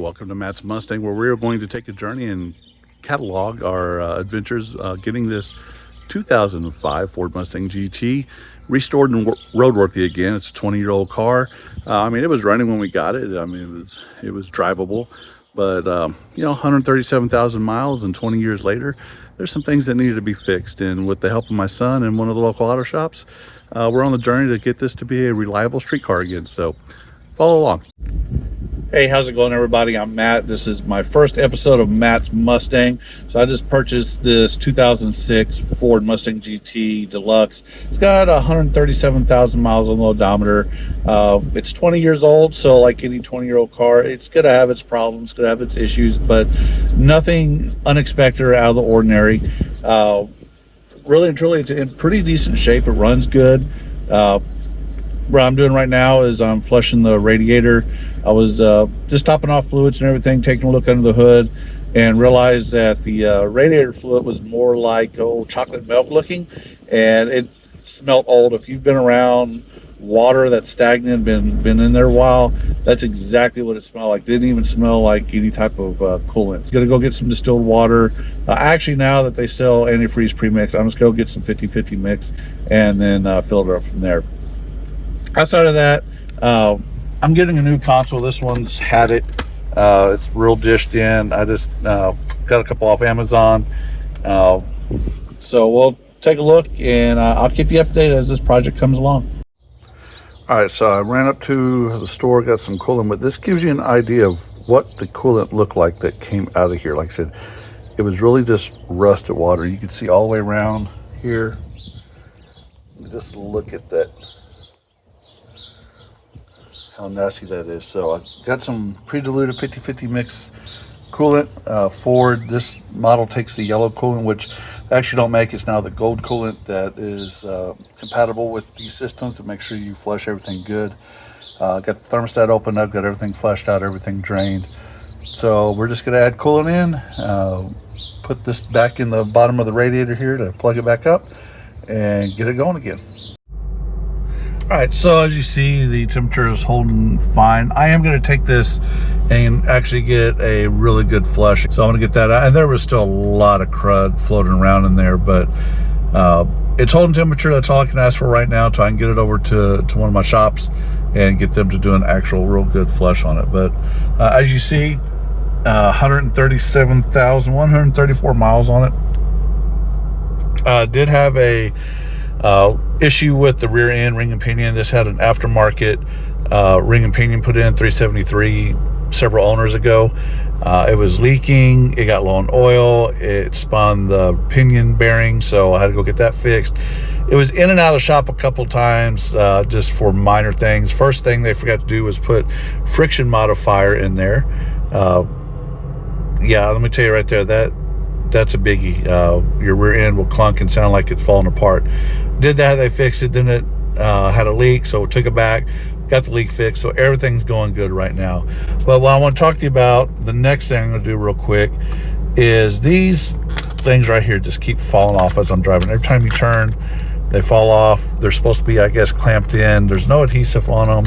welcome to Matt's Mustang, where we're going to take a journey and catalog our adventures getting this 2005 Ford Mustang GT restored and roadworthy again. It's a 20-year-old car. I mean, it was running when we got it. I mean, it was drivable, but you know, 137,000 miles and 20 years later, there's some things that needed to be fixed. And with the help of my son and one of the local auto shops, we're on the journey to get this to be a reliable street car again. So follow along. Hey, how's it going, everybody? I'm Matt. This is my first episode of Matt's Mustang. So I just purchased this 2006 Ford Mustang GT Deluxe. It's got 137,000 miles on the odometer. It's 20 years old, so like any 20-year-old car, it's going to have its problems, going to have its issues, but nothing unexpected or out of the ordinary. Really and truly, it's in pretty decent shape. It runs good. What I'm doing right now is I'm flushing the radiator. I was just topping off fluids and everything, taking a look under the hood, and realized that the radiator fluid was more like chocolate milk looking, and it smelled old. If you've been around water that's stagnant, been in there a while, that's exactly what it smelled like. Didn't even smell like any type of coolant. Gonna go get some distilled water. Actually, now that they sell antifreeze premix, I'm just gonna get some 50-50 mix and then fill it up from there. Outside of that, I'm getting a new console. This one's had it. It's real dished in. I just got a couple off Amazon. So we'll take a look, and I'll keep you updated as this project comes along. All right, so I ran up to the store, got some coolant, but this gives you an idea of what the coolant looked like that came out of here. Like I said, it was really just rusted water. You can see all the way around here. Just look at that, how nasty that is. So I got some pre-diluted 50-50 mix coolant. Ford, this model takes the yellow coolant, which they actually don't make. It's now the gold coolant that is compatible with these systems to make sure you flush everything good. Got the thermostat opened up, got everything flushed out, everything drained. So we're just gonna add coolant in, put this back in the bottom of the radiator here to plug it back up and get it going again. All right, so as you see, the temperature is holding fine. I am going to take this and actually get a really good flush. So I'm going to get that out. And there was still a lot of crud floating around in there, but it's holding temperature. That's all I can ask for right now until I can get it over to one of my shops and get them to do an actual real good flush on it. But as you see, 137,134 miles on it. Did have a issue with the rear end ring and pinion. This had an aftermarket ring and pinion put in, 373, several owners ago. It was leaking, it got low on oil, it spun the pinion bearing, so I had to go get that fixed. It was in and out of the shop a couple times just for minor things. First thing they forgot to do was put friction modifier in there. Yeah, let me tell you right there, that's a biggie. Your rear end will clunk and sound like it's falling apart. Did that, they fixed it, then it had a leak, so took it back, got the leak fixed, so everything's going good right now. But what I want to talk to you about, the next thing I'm going to do real quick, is these things right here just keep falling off as I'm driving. Every time you turn, they fall off. They're supposed to be, I guess, clamped in. There's no adhesive on them,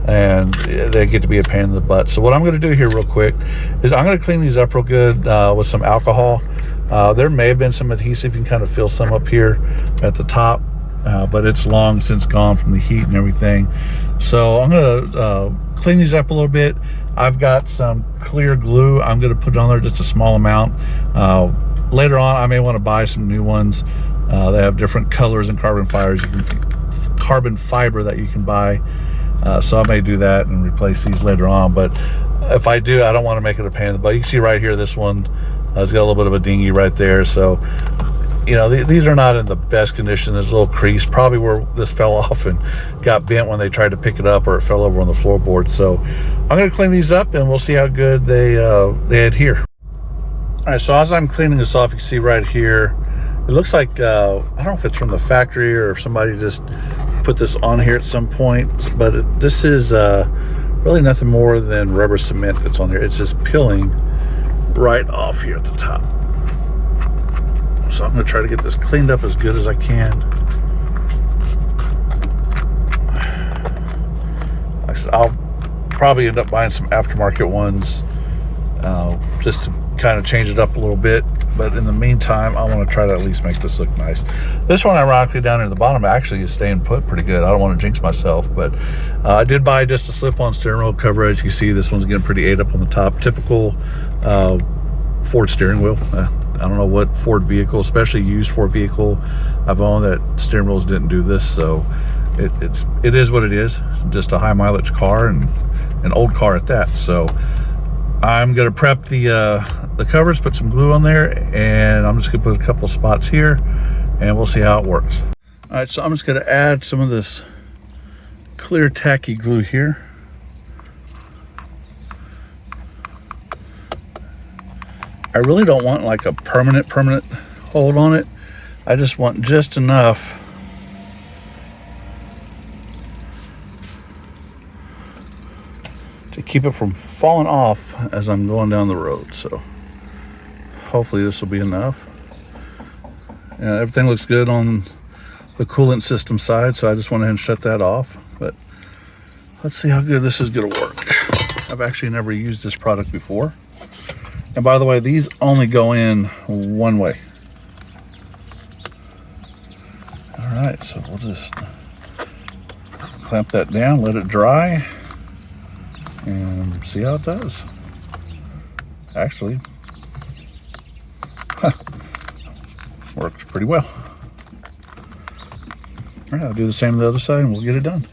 and they get to be a pain in the butt. So what I'm going to do here real quick is I'm going to clean these up real good with some alcohol. There may have been some adhesive. You can kind of feel some up here at the top, but it's long since gone from the heat and everything. So I'm going to clean these up a little bit. I've got some clear glue. I'm going to put it on there, just a small amount. Later on, I may want to buy some new ones. They have different colors and carbon fiber that you can buy. So I may do that and replace these later on. But if I do, I don't want to make it a pain in the butt. You can see right here, this one has got a little bit of a dinghy right there. So, you know, these are not in the best condition. There's a little crease, probably where this fell off and got bent when they tried to pick it up, or it fell over on the floorboard. So I'm going to clean these up and we'll see how good they adhere. All right, so as I'm cleaning this off, you can see right here, it looks like, I don't know if it's from the factory or if somebody just put this on here at some point, but this is really nothing more than rubber cement that's on there. It's just peeling right off here at the top. So I'm going to try to get this cleaned up as good as I can. Like I said, I'll probably end up buying some aftermarket ones just to kind of change it up a little bit. But in the meantime, I want to try to at least make this look nice. This one, ironically, down near the bottom actually is staying put pretty good. I don't want to jinx myself, but I did buy just a slip-on steering wheel cover. As you can see, this one's getting pretty ate up on the top. Typical Ford steering wheel. I don't know what Ford vehicle, especially used Ford vehicle I've owned, that steering wheels didn't do this. So it is what it is. Just a high mileage car, and an old car at that. So I'm gonna prep the covers, put some glue on there, and I'm just gonna put a couple of spots here, and we'll see how it works. All right, so I'm just gonna add some of this clear tacky glue here. I really don't want like a permanent hold on it. I just want just enough to keep it from falling off as I'm going down the road. So hopefully this will be enough. Yeah, everything looks good on the coolant system side, so I just went ahead and shut that off. But let's see how good this is gonna work. I've actually never used this product before. And by the way, these only go in one way. All right, so we'll just clamp that down, let it dry, and see how it does. Actually, works pretty well. All right, I'll do the same on the other side and we'll get it done.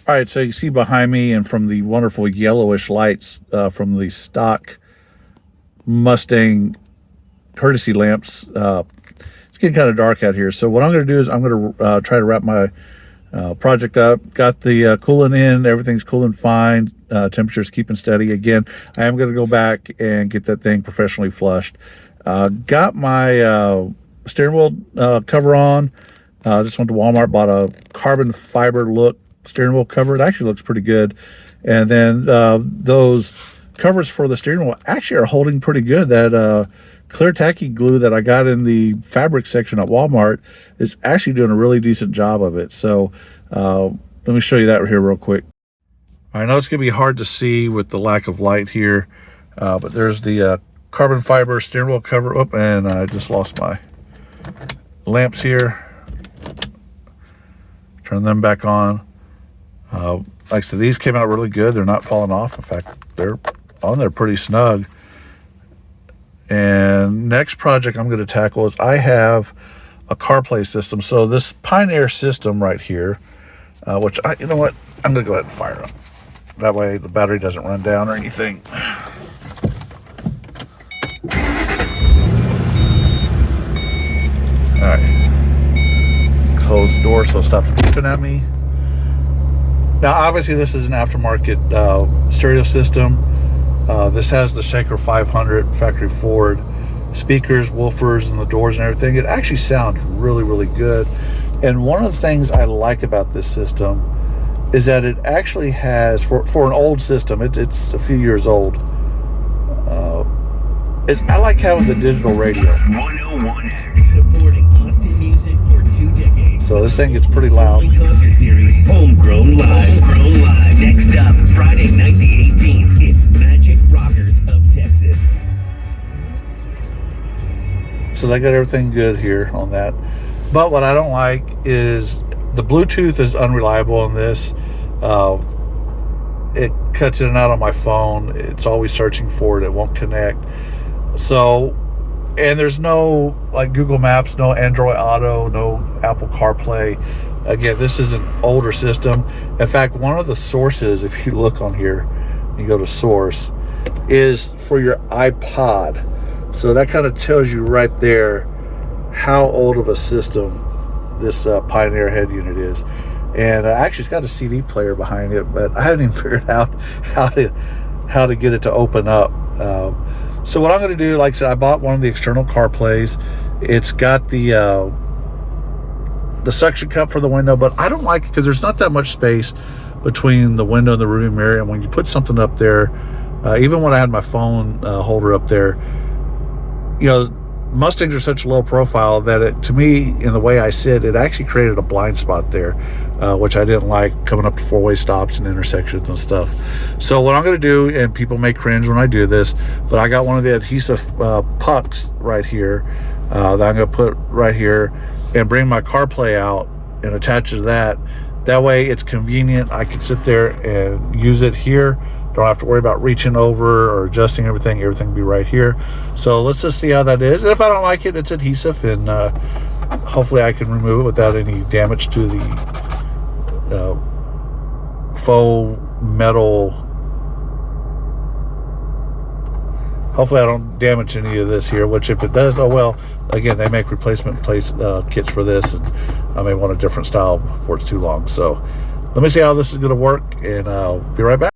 All right, so you see behind me, and from the wonderful yellowish lights from the stock Mustang courtesy lamps, it's getting kind of dark out here. So what I'm going to do is I'm going to try to wrap my project up. Got the coolant in, everything's cooling fine, temperature's keeping steady. Again, I am going to go back and get that thing professionally flushed. Got my steering wheel cover on. Just went to Walmart, bought a carbon fiber look steering wheel cover. It actually looks pretty good. And then those covers for the steering wheel actually are holding pretty good. That clear tacky glue that I got in the fabric section at Walmart is actually doing a really decent job of it. So let me show you that here real quick. I know it's gonna be hard to see with the lack of light here, but there's the carbon fiber steering wheel cover. Oh, and I just lost my lamps here. Turn them back on. Like I said, these came out really good. They're not falling off. In fact, they're on there pretty snug. And next project I'm going to tackle is I have a CarPlay system. So this Pioneer system right here, which you know what, I'm going to go ahead and fire up. That way the battery doesn't run down or anything. All right, close the door so it stops beeping at me. Now obviously this is an aftermarket stereo system. This has the Shaker 500 factory Ford speakers, woofers, and the doors and everything. It actually sounds really, really good. And one of the things I like about this system is that it actually has, for an old system, it's a few years old. I like having the digital radio. 101X, supporting Austin music for 2 decades. So this thing gets pretty loud. Concert series, Homegrown Live. Homegrown Live. Next up, Friday night the 18th. It's Magic Rockers of Texas. So they got everything good here on that. But what I don't like is the Bluetooth is unreliable on this. It cuts in and out on my phone. It's always searching for it. It won't connect. So, and there's no like Google Maps, no Android Auto, no Apple CarPlay. Again, this is an older system. In fact, one of the sources, if you look on here, you go to source, is for your iPod. So that kind of tells you right there how old of a system this Pioneer head unit is. And actually it's got a CD player behind it, but I haven't even figured out how to get it to open up. So what I'm going to do, like I said, I bought one of the external CarPlays. It's got the suction cup for the window, but I don't like it because there's not that much space between the window and the rearview mirror. And when you put something up there, even when I had my phone holder up there, you know, Mustangs are such low profile that it, to me, in the way I sit, it actually created a blind spot there, which I didn't like, coming up to four-way stops and intersections and stuff. So what I'm going to do, and people may cringe when I do this, but I got one of the adhesive pucks right here that I'm going to put right here and bring my CarPlay out and attach it to that. That way it's convenient. I can sit there and use it here. Don't have to worry about reaching over or adjusting everything. Everything will be right here. So let's just see how that is. And if I don't like it, it's adhesive, and hopefully I can remove it without any damage to the faux metal. Hopefully I don't damage any of this here, which if it does, oh well. Again, they make replacement kits for this, and I may want a different style before it's too long. So let me see how this is going to work, and I'll be right back.